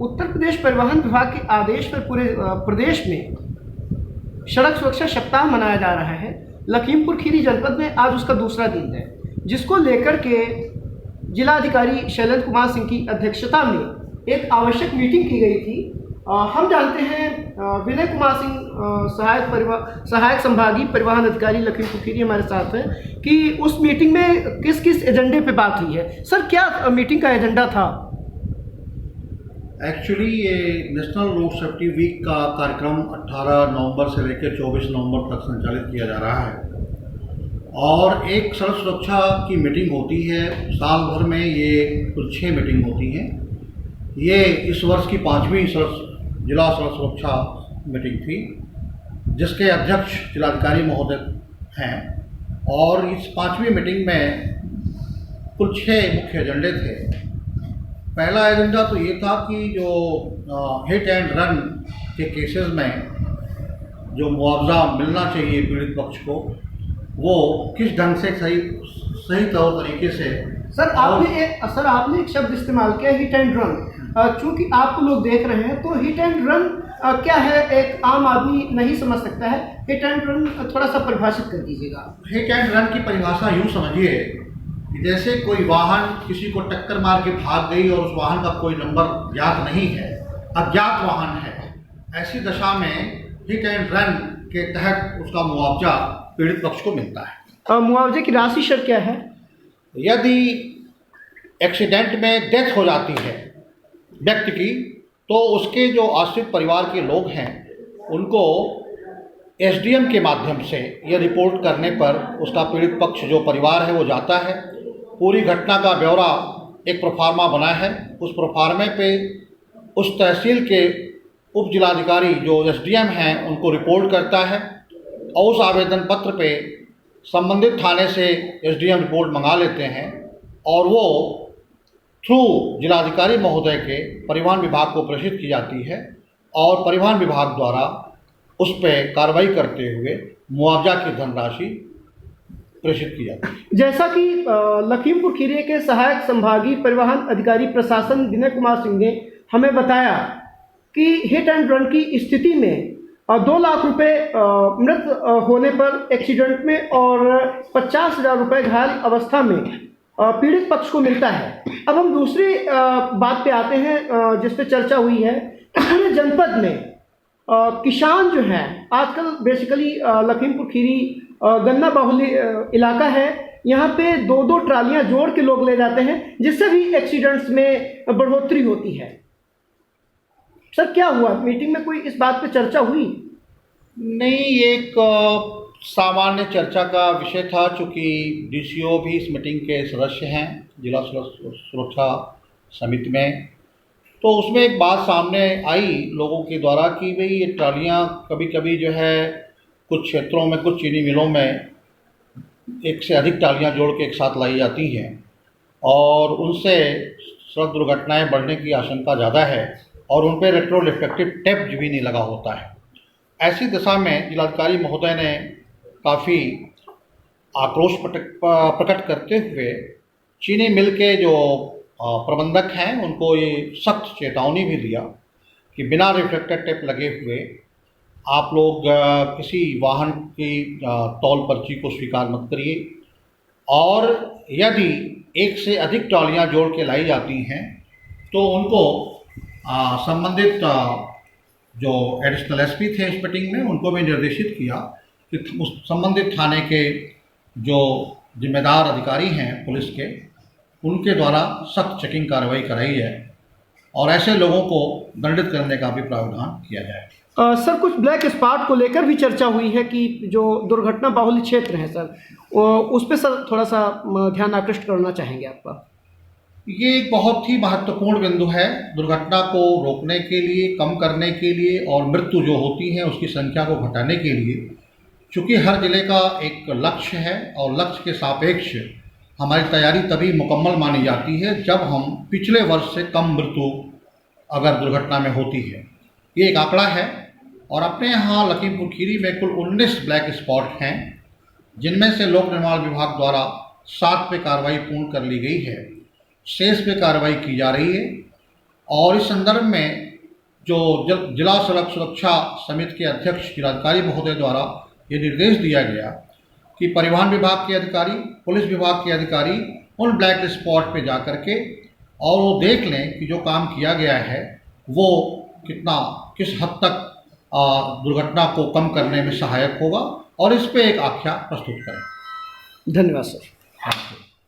उत्तर प्रदेश परिवहन विभाग के आदेश पर पूरे प्रदेश में सड़क सुरक्षा सप्ताह मनाया जा रहा है। लखीमपुर खीरी जनपद में आज उसका दूसरा दिन है, जिसको लेकर के जिलाधिकारी शैलेंद्र कुमार सिंह की अध्यक्षता में एक आवश्यक मीटिंग की गई थी। हम जानते हैं विनय कुमार सिंह सहायक संभागीय परिवहन अधिकारी लखीमपुर खीरी हमारे साथ हैं कि उस मीटिंग में किस किस एजेंडे पे बात हुई है। सर, क्या मीटिंग का एजेंडा था? एक्चुअली ये नेशनल रोड सेफ्टी वीक का कार्यक्रम 18 नवंबर से लेकर 24 नवंबर तक संचालित किया जा रहा है और एक सड़क सुरक्षा की मीटिंग होती है। साल भर में ये कुल 6 मीटिंग होती हैं। ये इस वर्ष की 5वीं जिला सड़क सुरक्षा मीटिंग थी, जिसके अध्यक्ष जिलाधिकारी महोदय हैं। और इस 5वीं मीटिंग में कुल 6 मुख्य एजेंडे थे। पहला एजेंडा तो ये था कि जो हिट एंड रन के केसेस में जो मुआवजा मिलना चाहिए पीड़ित पक्ष को, वो किस ढंग से सही तौर तरीके से। सर, आपने एक शब्द इस्तेमाल किया, हिट एंड रन। चूँकि आपको लोग देख रहे हैं तो हिट एंड रन क्या है, एक आम आदमी नहीं समझ सकता है। हिट एंड रन थोड़ा सा परिभाषित कर दीजिएगा। हिट एंड रन की परिभाषा यूँ समझिए कि जैसे कोई वाहन किसी को टक्कर मार के भाग गई और उस वाहन का कोई नंबर ज्ञात नहीं है, अज्ञात वाहन है, ऐसी दशा में हिट एंड रन के तहत उसका मुआवजा पीड़ित पक्ष को मिलता है। मुआवजे की राशि सर क्या है? यदि एक्सीडेंट में डेथ हो जाती है व्यक्ति की, तो उसके जो आश्रित परिवार के लोग हैं उनको एसडीएम के माध्यम से यह रिपोर्ट करने पर उसका पीड़ित पक्ष जो परिवार है वो जाता है। पूरी घटना का ब्यौरा एक प्रोफार्मा बना है। उस प्रोफार्मे पे उस तहसील के उप जिलाधिकारी जो एसडीएम हैं उनको रिपोर्ट करता है और उस आवेदन पत्र पे संबंधित थाने से एसडीएम रिपोर्ट मंगा लेते हैं और वो थ्रू जिलाधिकारी महोदय के परिवहन विभाग को प्रेषित की जाती है और परिवहन विभाग द्वारा उस पर कार्रवाई करते हुए मुआवजा की धनराशि प्रेषित की जाती है। जैसा कि लखीमपुर खीरी के सहायक संभागीय परिवहन अधिकारी प्रशासन विनय कुमार सिंह ने हमें बताया कि हिट एंड रन की स्थिति में 2 लाख रुपए मृत होने पर एक्सीडेंट में और 50,000 रुपये घायल अवस्था में पीड़ित पक्ष को मिलता है। अब हम दूसरी बात पे आते हैं जिस पे चर्चा हुई है कि पूरे जनपद में किसान जो हैं, आजकल बेसिकली लखीमपुर खीरी गन्ना बाहुल्य इलाका है। यहाँ पे 2-2 ट्रालियाँ जोड़ के लोग ले जाते हैं, जिससे भी एक्सीडेंट्स में बढ़ोतरी होती है। सर, क्या हुआ? मीटिंग में कोई इस बात पे चर्चा हुई? नहीं, एक सामान्य चर्चा का विषय था। चूँकि डीसीओ भी इस मीटिंग के सदस्य हैं जिला सुरक्षा समिति में, तो उसमें एक बात सामने आई लोगों के द्वारा कि भाई ये ट्रालियाँ कभी कभी जो है कुछ क्षेत्रों में, कुछ चीनी मिलों में 1 से अधिक ट्रालियाँ जोड़ के एक साथ लाई जाती हैं और उनसे सड़क दुर्घटनाएं बढ़ने की आशंका ज़्यादा है और उन पर रेट्रो रिफ्लेक्टिव टेप भी नहीं लगा होता है। ऐसी दशा में जिलाधिकारी महोदय ने काफ़ी आक्रोश प्रकट करते हुए चीनी मिल के जो प्रबंधक हैं उनको ये सख्त चेतावनी भी दिया कि बिना रिफ्लेक्टर टेप लगे हुए आप लोग किसी वाहन की टोल पर्ची को स्वीकार मत करिए और यदि 1 से अधिक ट्रॉलियाँ जोड़ के लाई जाती हैं तो उनको संबंधित जो एडिशनल एसपी थे इस मीटिंग में उनको भी निर्देशित किया कि उस संबंधित थाने के जो जिम्मेदार अधिकारी हैं पुलिस के, उनके द्वारा सख्त चेकिंग कार्रवाई कराई जाए और ऐसे लोगों को दंडित करने का भी प्रावधान किया जाए। सर, कुछ ब्लैक स्पॉट को लेकर भी चर्चा हुई है कि जो दुर्घटना बाहुल्य क्षेत्र है सर, उस पर सर थोड़ा सा ध्यान आकृष्ट करना चाहेंगे आपका। ये एक बहुत ही महत्वपूर्ण बिंदु है दुर्घटना को रोकने के लिए, कम करने के लिए और मृत्यु जो होती है उसकी संख्या को घटाने के लिए। चूँकि हर जिले का एक लक्ष्य है और लक्ष्य के सापेक्ष हमारी तैयारी तभी मुकम्मल मानी जाती है जब हम पिछले वर्ष से कम मृत्यु अगर दुर्घटना में होती है। ये एक आंकड़ा है और अपने यहाँ लखीमपुर खीरी में कुल 19 ब्लैक स्पॉट हैं, जिनमें से लोक निर्माण विभाग द्वारा 7 पे कार्रवाई पूर्ण कर ली गई है, शेष पे कार्रवाई की जा रही है और इस संदर्भ में जो जिला सड़क सुरक्षा समिति के अध्यक्ष जिलाधिकारी महोदय द्वारा ये निर्देश दिया गया कि परिवहन विभाग के अधिकारी, पुलिस विभाग के अधिकारी उन ब्लैक स्पॉट पे जा कर के और वो देख लें कि जो काम किया गया है वो किस हद तक दुर्घटना को कम करने में सहायक होगा और इस पे एक आख्या प्रस्तुत करें। धन्यवाद सर। हाँ।